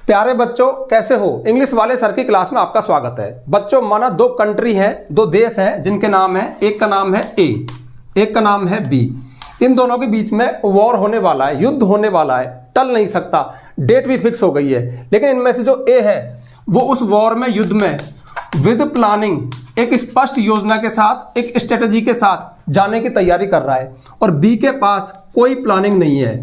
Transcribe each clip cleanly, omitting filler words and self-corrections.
प्यारे बच्चों, कैसे हो? इंग्लिश वाले सर की क्लास में आपका स्वागत है। बच्चों, माना दो कंट्री है, दो देश हैं जिनके नाम है, एक का नाम है ए, एक का नाम है बी। इन दोनों के बीच में वॉर होने वाला है, युद्ध होने वाला है, टल नहीं सकता, डेट भी फिक्स हो गई है। लेकिन इनमें से जो ए है वो उस वॉर में, युद्ध में विद प्लानिंग, एक स्पष्ट योजना के साथ, एक स्ट्रेटजी के साथ जाने की तैयारी कर रहा है, और बी के पास कोई प्लानिंग नहीं है,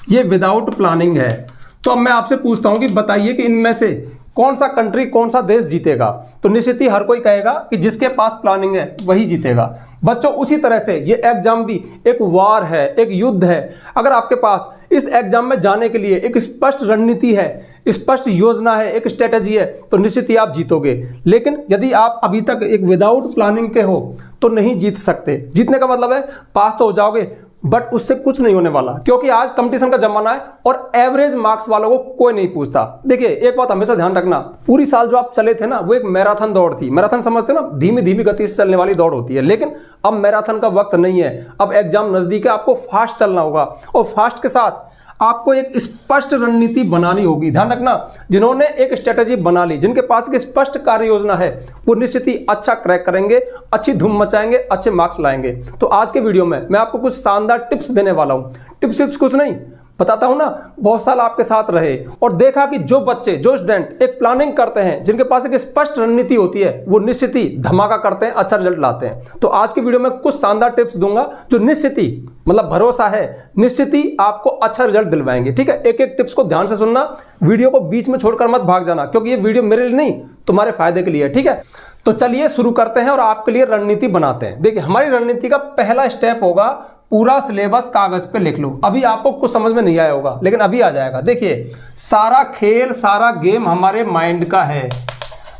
ये विदाउट प्लानिंग है। तो अब मैं आपसे पूछता हूं कि बताइए कि इनमें से कौन सा कंट्री, कौन सा देश जीतेगा? तो निश्चित ही हर कोई कहेगा कि जिसके पास प्लानिंग है वही जीतेगा। बच्चों, उसी तरह से ये एग्जाम भी एक वार है, एक युद्ध है। अगर आपके पास इस एग्जाम में जाने के लिए एक स्पष्ट रणनीति है, स्पष्ट योजना है, एक स्ट्रेटजी है, तो निश्चित ही आप जीतोगे। लेकिन यदि आप अभी तक एक विदाउट प्लानिंग के हो तो नहीं जीत सकते। जीतने का मतलब है पास तो हो जाओगे, बट उससे कुछ नहीं होने वाला, क्योंकि आज कंपटीशन का जमाना है और एवरेज मार्क्स वालों को कोई नहीं पूछता। देखिए, एक बात हमेशा ध्यान रखना, पूरी साल जो आप चले थे ना, वो एक मैराथन दौड़ थी। मैराथन समझते ना, धीमी धीमी गति से चलने वाली दौड़ होती है। लेकिन अब मैराथन का वक्त नहीं है, अब एग्जाम नजदीक है, आपको फास्ट चलना होगा, और फास्ट के साथ आपको एक स्पष्ट रणनीति बनानी होगी। ध्यान रखना, जिन्होंने एक स्ट्रेटजी बना ली, जिनके पास एक स्पष्ट कार्य योजना है, वो निश्चित ही अच्छा क्रैक करेंगे, अच्छी धूम मचाएंगे, अच्छे मार्क्स लाएंगे। तो आज के वीडियो में मैं आपको कुछ शानदार टिप्स देने वाला हूं। टिप्स कुछ नहीं, बताता हूं ना, बहुत साल आपके साथ रहे और देखा कि जो बच्चे, जो स्टूडेंट एक प्लानिंग करते हैं, जिनके पास एक स्पष्ट रणनीति होती है, वो निश्चित ही धमाका करते हैं, अच्छा रिजल्ट लाते हैं। तो आज की वीडियो में कुछ शानदार टिप्स दूंगा जो निश्चित ही, मतलब भरोसा है, निश्चित ही आपको अच्छा रिजल्ट दिलवाएंगे। ठीक है, एक एक टिप्स को ध्यान से सुनना, वीडियो को बीच में छोड़कर मत भाग जाना, क्योंकि ये वीडियो मेरे लिए नहीं, तुम्हारे फायदे के लिए। ठीक है, तो चलिए शुरू करते हैं और आपके लिए रणनीति बनाते हैं। देखिए, हमारी रणनीति का पहला स्टेप होगा, पूरा सिलेबस कागज पे लिख लो। अभी आपको कुछ समझ में नहीं आया होगा, लेकिन अभी आ जाएगा। देखिए, सारा खेल, सारा गेम हमारे माइंड का है।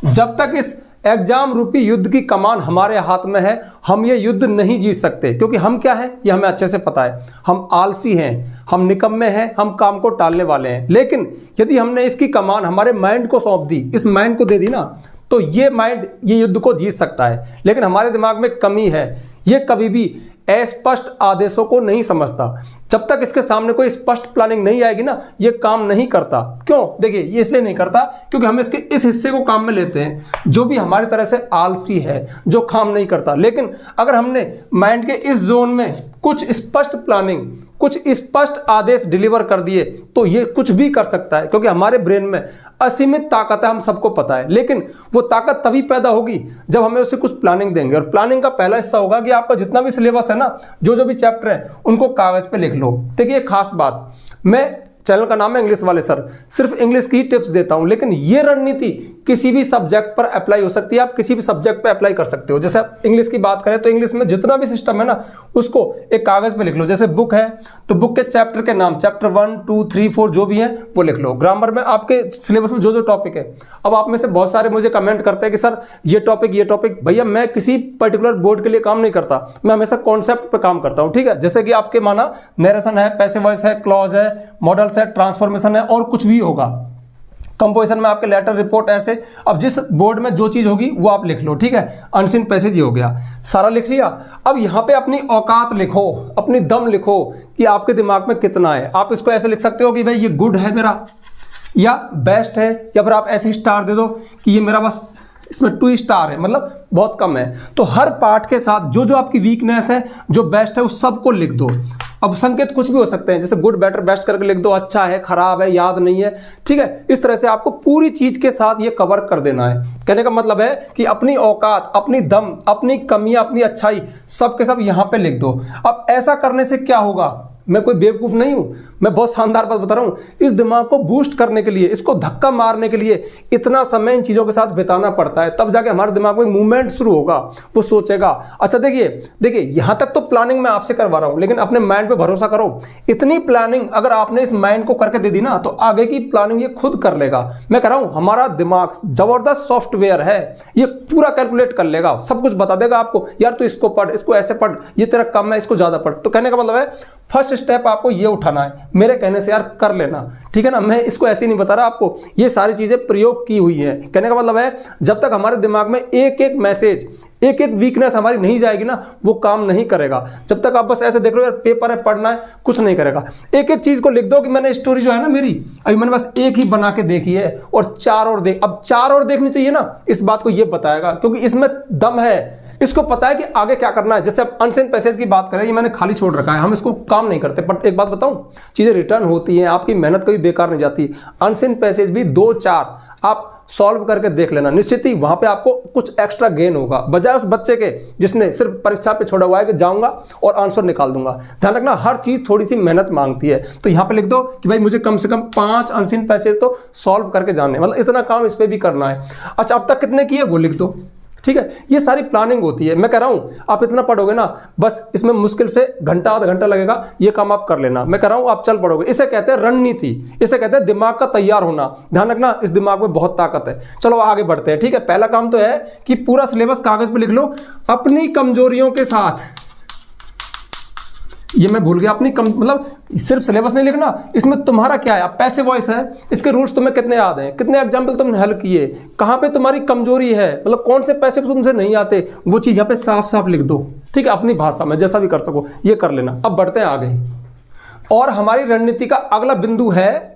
जब तक इस एग्जाम रूपी युद्ध की कमान हमारे हाथ में है, हम ये युद्ध नहीं जीत सकते। क्योंकि हम क्या है, ये हमें अच्छे से पता है। हम आलसी हैं, हम निकम्मे हैं, हम काम को टालने वाले हैं। लेकिन यदि हमने इसकी कमान हमारे माइंड को सौंप दी, इस माइंड को दे दी ना, तो ये माइंड ये युद्ध को जीत सकता है। लेकिन हमारे दिमाग में कमी है, ये कभी भी अस्पष्ट आदेशों को नहीं समझता। जब तक इसके सामने कोई स्पष्ट प्लानिंग नहीं आएगी ना, ये काम नहीं करता। क्यों? देखिए, ये इसलिए नहीं करता क्योंकि हम इसके इस हिस्से को काम में लेते हैं जो भी हमारी तरह से आलसी है, जो काम नहीं करता। लेकिन अगर हमने माइंड के इस जोन में कुछ स्पष्ट प्लानिंग, कुछ स्पष्ट आदेश डिलीवर कर दिए, तो ये कुछ भी कर सकता है। क्योंकि हमारे ब्रेन में असीमित ताकत है, हम सबको पता है। लेकिन वो ताकत तभी पैदा होगी जब हमें उसे कुछ प्लानिंग देंगे। और प्लानिंग का पहला हिस्सा होगा कि आपका जितना भी सिलेबस है ना, जो भी चैप्टर है, उनको कागज पे लिख लो। देखिए, खास बात, मैं, चैनल का नाम है इंग्लिश वाले सर, सिर्फ इंग्लिश की ही टिप्स देता हूं, लेकिन ये रणनीति किसी भी सब्जेक्ट पर अप्लाई हो सकती है। आप किसी भी सब्जेक्ट पर अप्लाई कर सकते हो। जैसे आप इंग्लिश की बात करें तो इंग्लिश में जितना भी सिस्टम है ना, उसको एक कागज पे लिख लो। जैसे बुक है तो बुक के चैप्टर के नाम, चैप्टर 1, 2, 3, 4 जो भी है वो लिख लो। ग्रामर में आपके सिलेबस में जो जो टॉपिक है, अब आप में से बहुत सारे मुझे कमेंट करते हैं कि सर ये टॉपिक, भैया मैं किसी पर्टिकुलर बोर्ड के लिए काम नहीं करता, मैं हमेशा कॉन्सेप्ट पे काम करता हूँ। ठीक है, जैसे कि आपके माना नरेशन है, पैसिव वॉइस है, क्लॉज है, मॉडल्स है, ट्रांसफॉर्मेशन है, और कुछ भी होगा, कंपोजिशन में आपके लेटर, रिपोर्ट, ऐसे। अब जिस बोर्ड में जो चीज होगी वो आप लिख लो। ठीक है, अनसीन पैसेज ही हो गया, सारा लिख लिया। अब यहां पे अपनी औकात लिखो, अपनी दम लिखो कि आपके दिमाग में कितना है। आप इसको ऐसे लिख सकते हो कि भाई ये गुड है मेरा, या बेस्ट है, या फिर आप ऐसे स्टार दे दो कि ये मेरा बस इसमें 2 स्टार है, मतलब बहुत कम है। तो हर पार्ट के साथ जो जो आपकी वीकनेस है, जो बेस्ट है, उस सबको लिख दो। अब संकेत कुछ भी हो सकते हैं, जैसे गुड, बेटर, बेस्ट करके लिख दो, अच्छा है, खराब है, याद नहीं है। ठीक है, इस तरह से आपको पूरी चीज के साथ ये कवर कर देना है। कहने का मतलब है कि अपनी औकात, अपनी दम, अपनी कमियां, अपनी अच्छाई, सब के सब यहां पे लिख दो। अब ऐसा करने से क्या होगा, मैं कोई बेवकूफ नहीं हूं, मैं बहुत शानदार बात बता रहा हूं। इस दिमाग को बूस्ट करने के लिए, इसको धक्का मारने के लिए इतना समय इन चीजों के साथ बिताना पड़ता है, तब जाके हमारे दिमाग में मूवमेंट शुरू होगा। वो सोचेगा। अच्छा, देखिए यहां तक तो प्लानिंग मैं आपसे करवा रहा हूं, लेकिन अपने माइंड पे भरोसा करो। इतनी प्लानिंग अगर आपने इस माइंड को करके दे दी ना, तो आगे की प्लानिंग ये खुद कर लेगा। मैं कह रहा हूं, हमारा दिमाग जबरदस्त सॉफ्टवेयर है, ये पूरा कैलकुलेट कर लेगा, सब कुछ बता देगा आपको। यार तू इसको पढ़, इसको ऐसे पढ़, ये तेरा कम है, इसको ज्यादा पढ़। तो कहने का मतलब है, फर्स्ट स्टेप आपको ये उठाना है, मेरे कहने से यार कर लेना। ठीक है ना, मैं इसको ऐसे ही नहीं बता रहा आपको, ये सारी चीजें प्रयोग की हुई है। कहने का मतलब है, जब तक हमारे दिमाग में एक एक मैसेज, एक एक वीकनेस हमारी नहीं जाएगी ना, वो काम नहीं करेगा। जब तक आप बस ऐसे देख रहे हो यार पेपर है पढ़ना है, कुछ नहीं करेगा। एक एक चीज को लिख दो कि मैंने स्टोरी जो है ना मेरी, अभी मैंने बस एक ही बना के देखी है और 4 और देख, अब 4 और देखनी चाहिए ना, इस बात को ये बताएगा क्योंकि इसमें दम है। इसको पता है कि आगे क्या करना है। जैसे अब अनसेन पैसेज की बात करें, ये मैंने खाली छोड़ रखा है, हम इसको काम नहीं करते। बट एक बात बताऊं, चीजें रिटर्न होती हैं, आपकी मेहनत कभी बेकार नहीं जाती। अनसेन पैसेज भी 2-4 आप सॉल्व करके देख लेना, निश्चित ही वहां पे आपको कुछ एक्स्ट्रा गेन होगा, बजाय उस बच्चे के जिसने सिर्फ परीक्षा पे छोड़ा हुआ है कि जाऊंगा और आंसर निकाल दूंगा। ध्यान रखना, हर चीज थोड़ी सी मेहनत मांगती है। तो यहाँ पे लिख दो कि भाई मुझे कम से कम 5 अनसीन पैसेज तो सॉल्व करके जाने, मतलब इतना काम इस पे भी करना है। अच्छा, अब तक कितने किए वो लिख दो, ठीक है। ये सारी प्लानिंग होती है। मैं कह रहा हूं आप इतना पढ़ोगे ना, बस इसमें मुश्किल से घंटा आधा घंटा लगेगा, ये काम आप कर लेना। मैं कह रहा हूं आप चल पड़ोगे। इसे कहते हैं रणनीति, इसे कहते हैं दिमाग का तैयार होना। ध्यान रखना, इस दिमाग में बहुत ताकत है। चलो आगे बढ़ते हैं, ठीक है। पहला काम तो है कि पूरा सिलेबस कागज पे लिख लो, अपनी कमजोरियों के साथ। ये मैं भूल गया, अपनी मतलब सिर्फ सिलेबस नहीं लिखना, इसमें तुम्हारा क्या है। पैसिव वॉइस है, इसके रूल्स तुम्हें कितने याद हैं, कितने एग्जाम्पल तुमने हल किए, कहां पे तुम्हारी कमजोरी है, मतलब कौन से पैसिव तुमसे नहीं आते, वो चीज यहाँ पे साफ साफ लिख दो, ठीक है। अपनी भाषा में जैसा भी कर सको ये कर लेना। अब बढ़ते हैं आगे, और हमारी रणनीति का अगला बिंदु है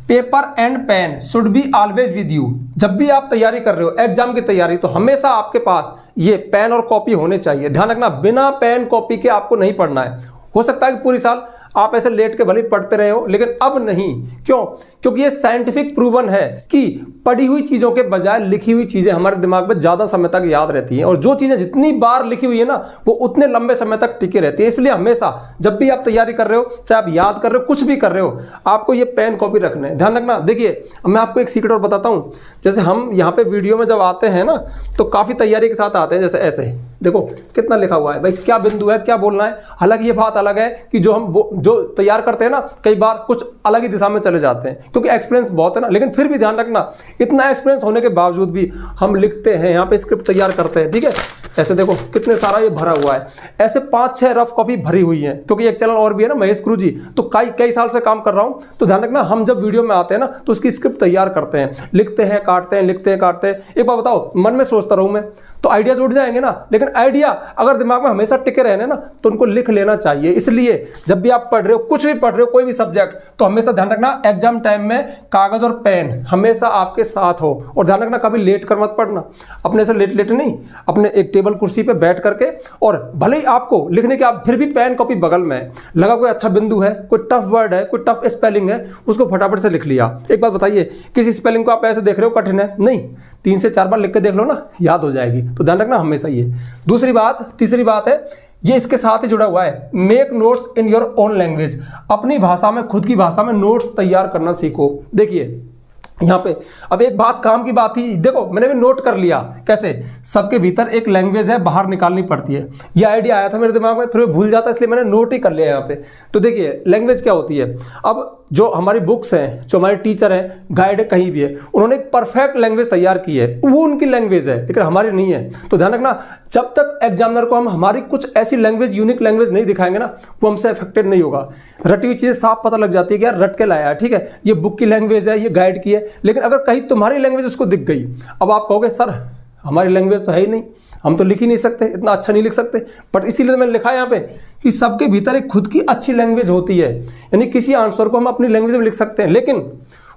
paper and pen should be always with you. जब भी आप तैयारी कर रहे हो एग्जाम की तैयारी, तो हमेशा आपके पास ये पेन और कॉपी होने चाहिए। ध्यान रखना, बिना पेन कॉपी के आपको नहीं पढ़ना है। हो सकता है कि पूरी साल आप ऐसे लेट के भले पढ़ते रहे हो, लेकिन अब नहीं। क्यों? क्योंकि ये साइंटिफिक प्रूवन है कि पढ़ी हुई चीजों के बजाय लिखी हुई चीजें हमारे दिमाग में ज्यादा समय तक याद रहती हैं, और जो चीजें जितनी बार लिखी हुई है ना, वो उतने लंबे समय तक टिके रहती है। इसलिए हमेशा जब भी आप तैयारी कर रहे हो, चाहे आप याद कर रहे हो, कुछ भी कर रहे हो, आपको ये पेन कॉपी रखना है। ध्यान रखना। देखिए, मैं आपको एक सीक्रेट और बताता हूं। जैसे हम यहाँ पे वीडियो में जब आते हैं ना, तो काफी तैयारी के साथ आते हैं। जैसे ऐसे देखो कितना लिखा हुआ है भाई, क्या बिंदु है, क्या बोलना है। हालांकि ये बात अलग है कि जो तैयार करते हैं ना, कई बार कुछ अलग ही दिशा में चले जाते हैं, क्योंकि एक्सपीरियंस बहुत है ना। लेकिन फिर भी ध्यान रखना, इतना एक्सपीरियंस होने के बावजूद भी हम लिखते हैं, यहाँ पे स्क्रिप्ट तैयार करते हैं, ठीक है। ऐसे देखो कितने सारा ये भरा हुआ है, ऐसे 5-6 रफ कॉपी भरी हुई है। क्योंकि एक चैनल और भी है ना, महेश गुरु जी, तो कई साल से काम कर रहा हूं। तो ध्यान रखना, हम जब वीडियो में आते हैं ना, तो उसकी स्क्रिप्ट तैयार करते हैं, लिखते हैं, काटते हैं, लिखते हैं, काटते हैं। एक बार बताओ, मन में सोचता रहूं मैं तो आइडियाज उठ जाएंगे ना, लेकिन आइडिया अगर दिमाग में हमेशा टिके रहने ना, तो उनको लिख लेना चाहिए। इसलिए जब भी आप पढ़ रहे हो, कुछ भी पढ़ रहे हो, कोई भी सब्जेक्ट, तो हमेशा ध्यान रखना एग्जाम टाइम में कागज और पेन हमेशा आपके साथ हो। और ध्यान रखना, कभी लेट कर मत पढ़ना, अपने से लेट नहीं, अपने एक टेबल कुर्सी पे बैठ करके, और भले ही आपको लिखने के आप फिर भी पेन कॉपी बगल में लगा, कोई अच्छा बिंदु है, कोई टफ वर्ड है, कोई टफ स्पेलिंग है, उसको फटाफट से लिख लिया। एक बात बताइए, किसी स्पेलिंग को आप ऐसे देख रहे हो कठिन है, नहीं, 3 से 4 बार लिख के देख लो ना, याद हो जाएगी। तो ध्यान रखना हमेशा ये। तीसरी बात है, ये इसके साथ ही जुड़ा हुआ है, make notes in your own language. अपनी भाषा में, खुद की भाषा में नोट्स तैयार करना सीखो। देखिए यहाँ पे अब एक बात, काम की बात ही, देखो मैंने भी नोट कर लिया। कैसे? सबके भीतर एक लैंग्वेज है, बाहर निकालनी पड़ती है। ये आइडिया आया था मेरे दिमाग में, फिर मैं भूल जाता, इसलिए मैंने नोट ही कर लिया यहाँ पे। तो देखिए लैंग्वेज क्या होती है। अब जो हमारी बुक्स हैं, जो हमारे टीचर हैं, गाइड है, कहीं भी है, उन्होंने एक परफेक्ट लैंग्वेज तैयार की है, वो उनकी लैंग्वेज है, लेकिन हमारी नहीं है। तो ध्यान रखना, जब तक एग्जामिनर को हम हमारी कुछ ऐसी लैंग्वेज, यूनिक लैंग्वेज नहीं दिखाएंगे ना, वो हमसे अफेक्टेड नहीं होगा। रटी हुई चीजें साफ पता लग जाती है कि यार रट के लाया है, ठीक है, ये बुक की लैंग्वेज है, ये गाइड की है। लेकिन अगर कहीं तुम्हारी लैंग्वेज उसको दिख गई, अब आप कहोगे सर हमारी लैंग्वेज तो है ही नहीं, हम तो लिख ही नहीं सकते, इतना अच्छा नहीं लिख सकते। बट इसीलिए तो मैंने लिखा है यहाँ पे कि सबके भीतर एक खुद की अच्छी लैंग्वेज होती है, यानी किसी आंसर को हम अपनी लैंग्वेज में लिख सकते हैं, लेकिन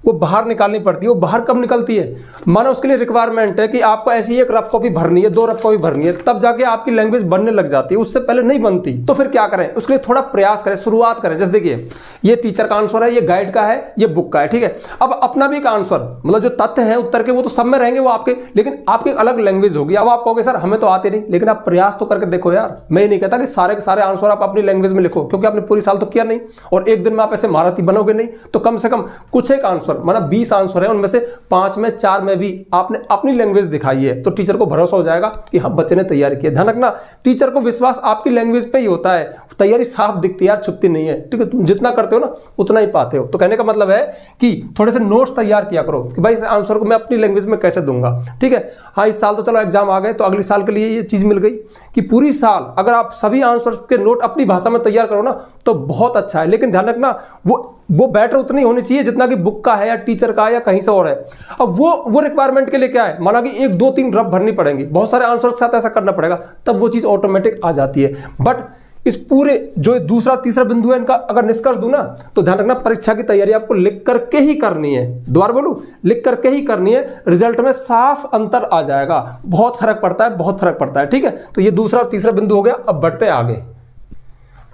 वो बाहर निकालनी पड़ती है। वो बाहर कब निकलती है? मानो उसके लिए रिक्वायरमेंट है कि आपको ऐसी एक रफ कॉपी भरनी है, 2 रफ कॉपी भरनी है, तब जाके आपकी लैंग्वेज बनने लग जाती है, उससे पहले नहीं बनती। तो फिर क्या करें? उसके लिए थोड़ा प्रयास करें, शुरुआत करें। जैसे देखिए, ये टीचर का आंसर है, ये गाइड का है, ये बुक का है, ठीक है। अब अपना भी एक आंसर, मतलब जो तथ्य है उत्तर के, वो तो सब में रहेंगे, वो आपके, लेकिन आपकी अलग लैंग्वेज होगी। अब आप कहोगे सर हमें तो आते नहीं, लेकिन आप प्रयास तो करके देखो यार। मैं नहीं कहता कि सारे के सारे आंसर आप अपनी लैंग्वेज में लिखो, क्योंकि आपने पूरी साल तो किया नहीं, और एक दिन में आप ऐसे महारथी बनोगे नहीं। तो कम से कम कुछ एक आंसर, मतलब 20 आंसर है, उनमें से 5 में 4 में भी आपने अपनी लैंग्वेज दिखाई है, तो टीचर को भरोसा हो जाएगा कि हाँ बच्चे ने तैयारी की है। ध्यान रखना, टीचर को विश्वास आपकी लैंग्वेज पे ही होता है। तैयारी साफ दिखती है यार, छुपती नहीं है, ठीक है। तुम जितना करते हो ना उतना ही पाते हो। तो कहने का मतलब है कि थोड़े से नोट्स तैयार किया करो कि भाई इस आंसर को मैं अपनी लैंग्वेज में कैसे दूंगा, ठीक है। हाँ, इस साल तो चलो एग्जाम आ गए, तो अगले साल के लिए ये चीज मिल गई कि पूरी साल अगर आप सभी आंसर्स के नोट अपनी भाषा में तैयार करो ना, तो बहुत अच्छा है। लेकिन ध्यान रखना, वो वो बेटर उतनी होनी चाहिए जितना कि बुक का है या टीचर का है या कहीं से और है। अब वो रिक्वायरमेंट के लिए क्या है, माना कि 1 2 3 रफ भरनी पड़ेंगी, बहुत सारे आंसर के साथ ऐसा करना पड़ेगा, तब वो चीज ऑटोमेटिक आ जाती है। बट इस पूरे जो दूसरा तीसरा बिंदु है इनका अगर निष्कर्ष दूं ना, तो ध्यान रखना परीक्षा की तैयारी आपको लिख करके ही करनी है। दोबारा बोलूं, लिख करके ही करनी है। रिजल्ट में साफ अंतर आ जाएगा, बहुत फर्क पड़ता है, बहुत फर्क पड़ता है। ठीक है, तो ये दूसरा और तीसरा बिंदु हो गया। अब बढ़ते आगे,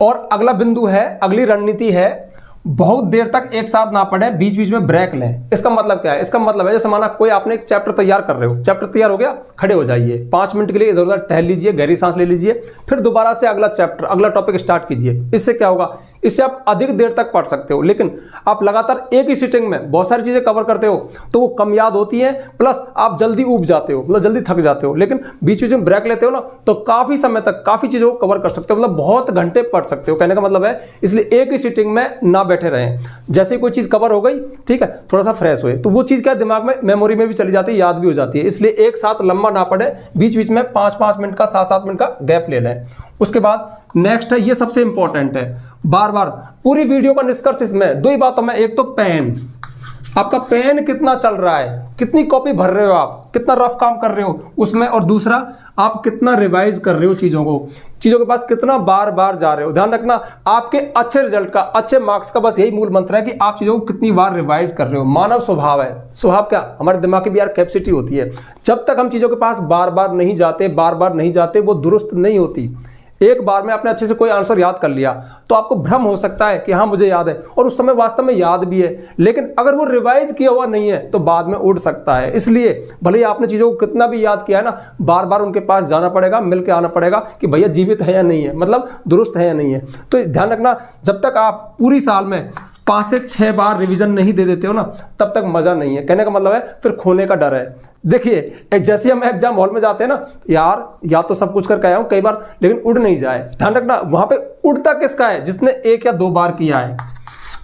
और अगला बिंदु है, अगली रणनीति है, बहुत देर तक एक साथ ना पढ़े, बीच बीच में ब्रेक लें। इसका मतलब क्या है, इसका मतलब है जैसे माना कोई आपने एक चैप्टर तैयार कर रहे हो, चैप्टर तैयार हो गया, खड़े हो जाइए, 5 मिनट के लिए इधर उधर टहल लीजिए, गहरी सांस ले लीजिए, फिर दोबारा से अगला चैप्टर, अगला टॉपिक स्टार्ट कीजिए। इससे क्या होगा, इससे आप अधिक देर तक पढ़ सकते हो। लेकिन आप लगातार एक ही सिटिंग में बहुत सारी चीजें कवर करते हो तो वो कम याद होती है, प्लस आप जल्दी ऊब जाते हो, मतलब जल्दी थक जाते हो। लेकिन बीच बीच में ब्रेक लेते हो ना, तो काफी समय तक काफी चीजों को कवर कर सकते हो, मतलब बहुत घंटे पढ़ सकते हो, कहने का मतलब है। इसलिए एक ही सिटिंग में ना बैठे रहें। जैसे कोई चीज कवर हो गई, ठीक है, थोड़ा सा फ्रेश हुए, तो वो चीज क्या दिमाग में, मेमोरी में भी चली जाती है, याद भी हो जाती है। इसलिए एक साथ लंबा ना पढ़े, बीच बीच में 5-5 मिनट का, 7-7 मिनट का गैप ले लें। उसके बाद नेक्स्ट है, ये सबसे इंपॉर्टेंट है, बार बार पूरी वीडियो का निष्कर्ष इसमें 2 ही बातों में, एक तो पेन, आपका पेन कितना चल रहा है, कितनी कॉपी भर रहे हो आप, कितना रफ काम कर रहे हो उसमें, और दूसरा आप कितना रिवाइज कर रहे हो चीजों को, चीजों के पास कितना बार बार जा रहे हो। ध्यान रखना, आपके अच्छे रिजल्ट का, अच्छे मार्क्स का बस यही मूल मंत्र है कि आप चीजों को कितनी बार रिवाइज कर रहे हो। मानव स्वभाव है, स्वभाव क्या, हमारे दिमाग की भी यार कैपेसिटी होती है, जब तक हम चीजों के पास बार बार नहीं जाते, बार बार नहीं जाते, वो दुरुस्त नहीं होती। एक बार में आपने अच्छे से कोई आंसर याद कर लिया तो आपको भ्रम हो सकता है कि हाँ मुझे याद है, और उस समय वास्तव में याद भी है, लेकिन अगर वो रिवाइज किया हुआ नहीं है तो बाद में उड़ सकता है। इसलिए भले ही आपने चीजों को कितना भी याद किया है ना, बार बार उनके पास जाना पड़ेगा, मिल के आना पड़ेगा कि भैया जीवित है या नहीं है, मतलब दुरुस्त है या नहीं है। तो ध्यान रखना, जब तक आप पूरी साल में 5 से 6 बार रिवीजन नहीं दे देते हो ना, तब तक मजा नहीं है। कहने का मतलब है फिर खोने का डर है। देखिए जैसे हम एग्जाम हॉल में जाते हैं ना, यार या तो सब कुछ करके आया हूं कई बार, लेकिन उड़ नहीं जाए। ध्यान रखना, वहां पे उड़ता किसका है, जिसने 1 या 2 बार किया है,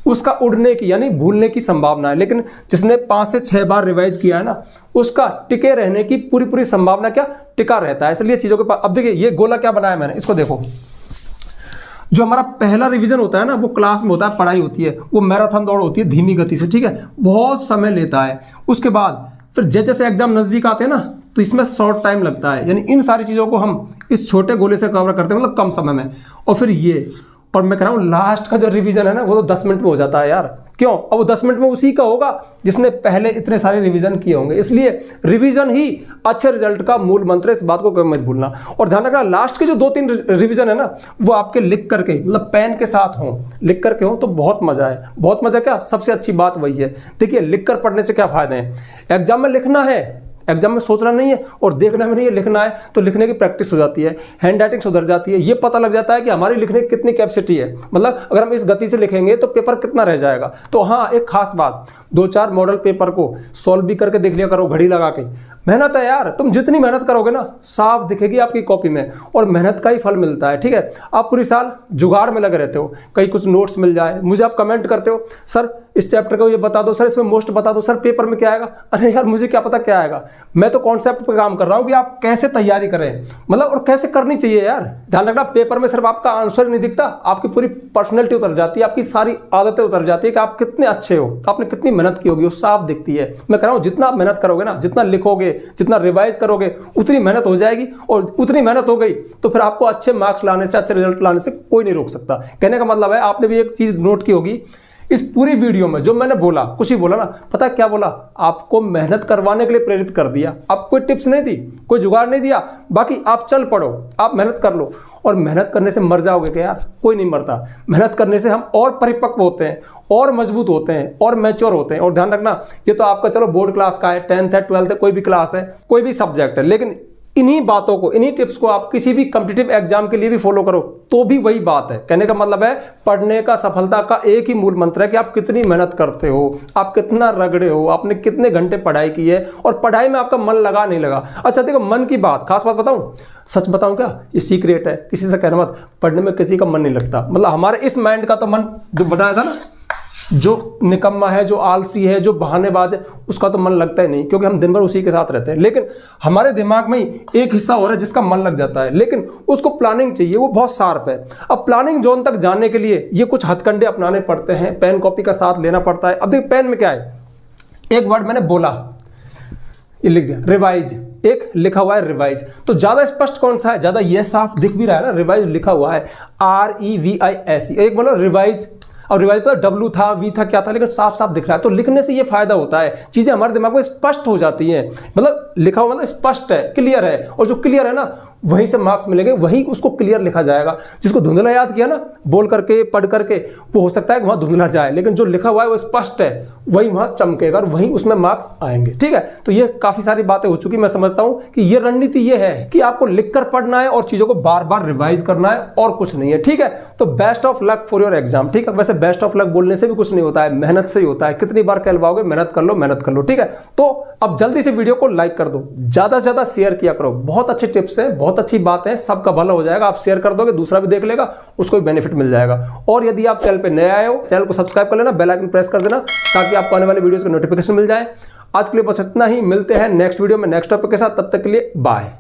उसका उड़ने की यानी भूलने की संभावना है। लेकिन जिसने 5 से 6 बार रिवाइज किया है ना, उसका टिके रहने की पूरी संभावना क्या, टिका रहता है। इसलिए चीजों के पास, अब देखिए ये गोला क्या बनाया मैंने, इसको देखो। जो हमारा पहला रिवीजन होता है ना, वो क्लास में होता है, पढ़ाई होती है, वो मैराथन दौड़ होती है धीमी गति से, ठीक है, बहुत समय लेता है। उसके बाद फिर जैसे जैसे एग्जाम नजदीक आते हैं ना, तो इसमें शॉर्ट टाइम लगता है, यानी इन सारी चीजों को हम इस छोटे गोले से कवर करते हैं, मतलब कम समय में। और फिर ये, और मैं कह रहा हूँ लास्ट का जो रिवीजन है ना, वो तो 10 मिनट में हो जाता है यार। क्यों? अब वो 10 मिनट में उसी का होगा जिसने पहले इतने सारे रिवीजन किए होंगे। इसलिए रिवीजन ही अच्छे रिजल्ट का मूल मंत्र है, इस बात को कभी मत भूलना। और ध्यान रखना, लास्ट के जो 2-3 रिवीजन है ना, वो आपके लिख करके, मतलब पेन के साथ हो, लिख करके हो, तो बहुत मजा है। बहुत मजा क्या, सबसे अच्छी बात वही है। देखिए लिख कर पढ़ने से क्या फायदे हैं, एग्जाम में लिखना है, एग्जाम में सोचना नहीं है और देखना भी नहीं है, लिखना है, तो लिखने की प्रैक्टिस हो जाती है, हैंड राइटिंग सुधर जाती है, ये पता लग जाता है कि हमारी लिखने की कितनी कैपेसिटी है, मतलब अगर हम इस गति से लिखेंगे तो पेपर कितना रह जाएगा। तो हाँ, एक खास बात, 2-4 मॉडल पेपर को सॉल्व भी करके देख लिया करो घड़ी लगा के। मेहनत है यार, तुम जितनी मेहनत करोगे ना, साफ दिखेगी आपकी कॉपी में, और मेहनत का ही फल मिलता है। ठीक है, आप पूरी साल जुगाड़ में लगे रहते हो, कहीं कुछ नोट्स मिल जाए, मुझे आप कमेंट करते हो सर इस चैप्टर को ये बता दो, सर इसमें मोस्ट बता दो, सर पेपर में क्या आएगा। अरे यार मुझे क्या पता क्या आएगा, मैं तो कॉन्सेप्ट पे काम कर रहा हूँ कि आप कैसे तैयारी करें, मतलब और कैसे करनी चाहिए यार। ध्यान रखना, पेपर में सिर्फ आपका आंसर नहीं दिखता, आपकी पूरी पर्सनैलिटी उतर जाती है, आपकी सारी आदतें उतर जाती है कि आप कितने अच्छे हो, आपने कितनी मेहनत की होगी, वो साफ दिखती है। मैं कह रहा हूँ जितना आप मेहनत करोगे ना, जितना लिखोगे, जितना रिवाइज करोगे, उतनी मेहनत हो जाएगी, और उतनी मेहनत हो गई तो फिर आपको अच्छे मार्क्स लाने से, अच्छे रिजल्ट लाने से कोई नहीं रोक सकता। कहने का मतलब है, आपने भी एक चीज नोट की होगी, इस पूरी वीडियो में जो मैंने बोला, कुछ ही बोला ना, पता है क्या बोला, आपको मेहनत करवाने के लिए प्रेरित कर दिया। आप कोई टिप्स नहीं दी, कोई जुगाड़ नहीं दिया, बाकी आप चल पड़ो, आप मेहनत कर लो। और मेहनत करने से मर जाओगे क्या यार? कोई नहीं मरता। मेहनत करने से हम और परिपक्व होते हैं, और मजबूत होते हैं, और मैच्योर होते हैं। और ध्यान रखना, ये तो आपका चलो बोर्ड क्लास का है, 10th है, 12th है, कोई भी क्लास है, कोई भी सब्जेक्ट है, लेकिन इन्हीं बातों को, इन्हीं टिप्स को आप किसी भी कॉम्पिटिटिव एग्जाम के लिए भी फॉलो करो तो भी वही बात है। कहने का मतलब है, पढ़ने का सफलता का एक ही मूल मंत्र है कि आप कितनी मेहनत करते हो, आप कितना रगड़े हो, आपने कितने घंटे पढ़ाई की है, और पढ़ाई में आपका मन लगा नहीं लगा। अच्छा देखो, मन की बात, खास बात बताऊं, सच बताऊं क्या, ये सीक्रेट है, किसी से कहना मत, पढ़ने में किसी का मन नहीं लगता। मतलब हमारे इस माइंड का तो मन जो बताया था ना, जो निकम्मा है, जो आलसी है, जो बहानेबाज है, उसका तो मन लगता ही नहीं, क्योंकि हम दिन भर उसी के साथ रहते हैं। लेकिन हमारे दिमाग में ही एक हिस्सा हो रहा है जिसका मन लग जाता है, लेकिन उसको प्लानिंग चाहिए, वो बहुत शार्प है। अब प्लानिंग जोन तक जाने के लिए ये कुछ हथकंडे अपनाने पड़ते हैं, पेन कॉपी का साथ लेना पड़ता है। अब देखिए पेन में क्या है, एक वर्ड मैंने बोला, ये लिख दिया रिवाइज, एक लिखा हुआ है रिवाइज। तो ज्यादा स्पष्ट कौन सा है, ज्यादा ये साफ दिख भी रहा है ना, रिवाइज लिखा हुआ है REVISE, एक बोलो रिवाइज, और रिवाइज पर W था, V था, क्या था, लेकिन साफ साफ दिख रहा है। तो लिखने से ये फायदा होता है, चीजें हमारे दिमाग में स्पष्ट हो जाती हैं, मतलब लिखा हुआ मतलब स्पष्ट है, क्लियर है, और जो क्लियर है ना वहीं से मार्क्स मिलेंगे, वहीं उसको क्लियर लिखा जाएगा। जिसको धुंधला याद किया ना, बोल करके पढ़ करके, वो हो सकता है कि वहां धुंधला जाए, लेकिन जो लिखा हुआ है वो स्पष्ट है, वही वहां चमकेगा और वहीं उसमें मार्क्स आएंगे। ठीक है, तो ये काफी सारी बातें हो चुकी। मैं समझता हूं कि ये रणनीति ये है कि आपको लिखकर पढ़ना है और चीजों को बार बार रिवाइज करना है, और कुछ नहीं है। ठीक है, तो best of luck for your exam. ठीक है, वैसे बेस्ट ऑफ लक बोलने से भी कुछ नहीं होता है, मेहनत से ही होता है। कितनी बार कहलवाओगे, मेहनत कर लो, मेहनत कर लो। ठीक है, तो अब जल्दी से वीडियो को लाइक कर दो, ज्यादा से ज्यादा शेयर किया करो। बहुत अच्छे टिप्स हैं, बहुत अच्छी बात है, सबका भला हो जाएगा। आप शेयर कर दोगे, दूसरा भी देख लेगा, उसको भी बेनिफिट मिल जाएगा। और यदि आप चैनल पे नए आए हो, चैनल को सब्सक्राइब कर लेना, बेल आइकन प्रेस कर देना, ताकि आपको आने वाले वीडियोस के नोटिफिकेशन मिल जाए। आज के लिए बस इतना ही, मिलते हैं नेक्स्ट वीडियो में नेक्स्ट टॉपिक के साथ। तब तक के लिए बाय।